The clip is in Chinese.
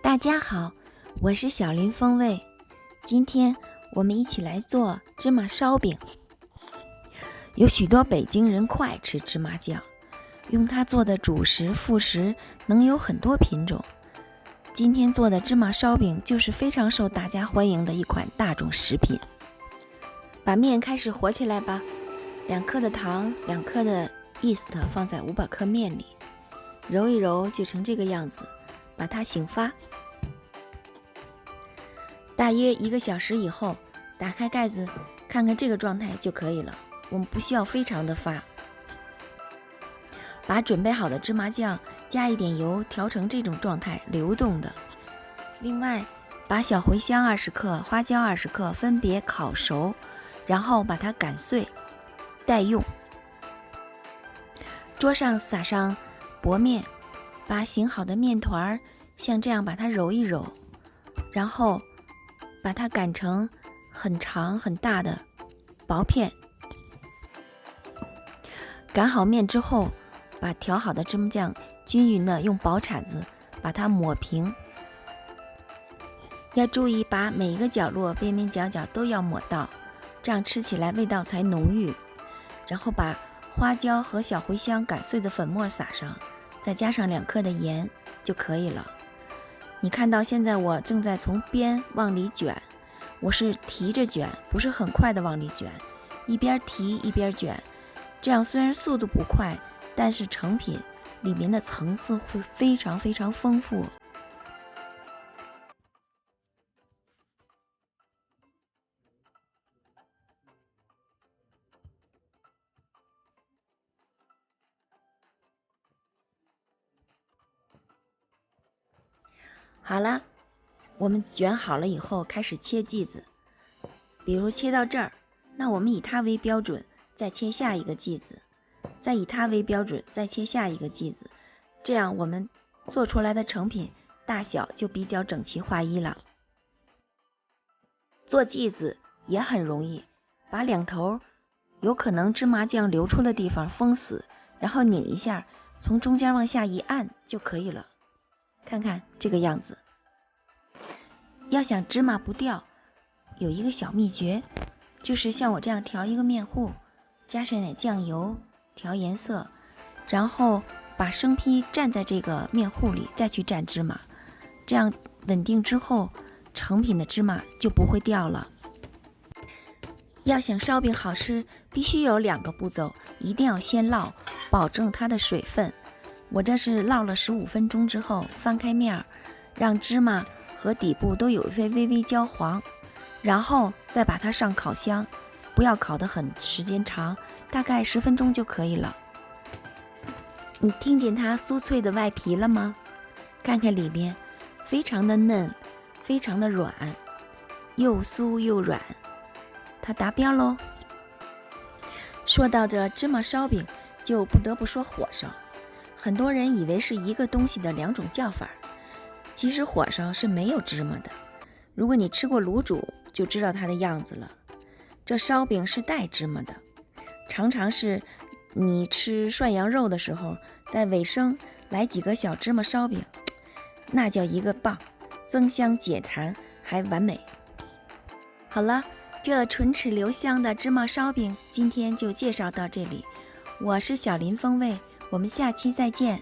大家好，我是小林风味。今天我们一起来做芝麻烧饼。有许多北京人酷爱吃芝麻酱，用它做的主食、副食能有很多品种。今天做的芝麻烧饼就是非常受大家欢迎的一款大众食品。把面开始和起来吧，2克的糖，2克的 yeast 放在500克面里，揉一揉就成这个样子，把它醒发。大约1个小时以后，打开盖子，看看这个状态就可以了。我们不需要非常的发。把准备好的芝麻酱加一点油，调成这种状态，流动的。另外，把小茴香20克、花椒20克分别烤熟，然后把它擀碎，待用。桌上撒上薄面，把醒好的面团像这样把它揉一揉，然后把它擀成很长很大的薄片。擀好面之后，把调好的芝麻酱均匀的用薄铲子把它抹平。要注意把每一个角落边边角角都要抹到，这样吃起来味道才浓郁。然后把花椒和小茴香擀碎的粉末撒上，再加上2克的盐就可以了。你看到现在我正在从边往里卷，我是提着卷，不是很快的往里卷，一边提一边卷，这样虽然速度不快，但是成品里面的层次会非常非常丰富。好了，我们卷好了以后开始切剂子，比如切到这儿，那我们以它为标准，再切下一个剂子，再以它为标准，再切下一个剂子，这样我们做出来的成品大小就比较整齐划一了。做剂子也很容易，把2头有可能芝麻酱流出的地方封死，然后拧一下，从中间往下一按就可以了。看看这个样子。要想芝麻不掉，有一个小秘诀，就是像我这样调一个面糊，加上点酱油调颜色，然后把生坯蘸在这个面糊里，再去蘸芝麻，这样稳定之后，成品的芝麻就不会掉了。要想烧饼好吃，必须有2个步骤，一定要先烙，保证它的水分。我这是烙了15分钟之后，翻开面，让芝麻和底部都有一微微焦黄，然后再把它上烤箱，不要烤得很时间长，大概10分钟就可以了。你听见它酥脆的外皮了吗？看看里面，非常的嫩，非常的软，又酥又软，它达标喽。说到这芝麻烧饼，就不得不说火烧。很多人以为是一个东西的2种叫法，其实火烧是没有芝麻的。如果你吃过卤煮，就知道它的样子了。这烧饼是带芝麻的，常常是你吃涮羊肉的时候，在尾声来几个小芝麻烧饼，那叫一个棒，增香解馋还完美。好了，这唇齿留香的芝麻烧饼今天就介绍到这里，我是小林风味，我们下期再见。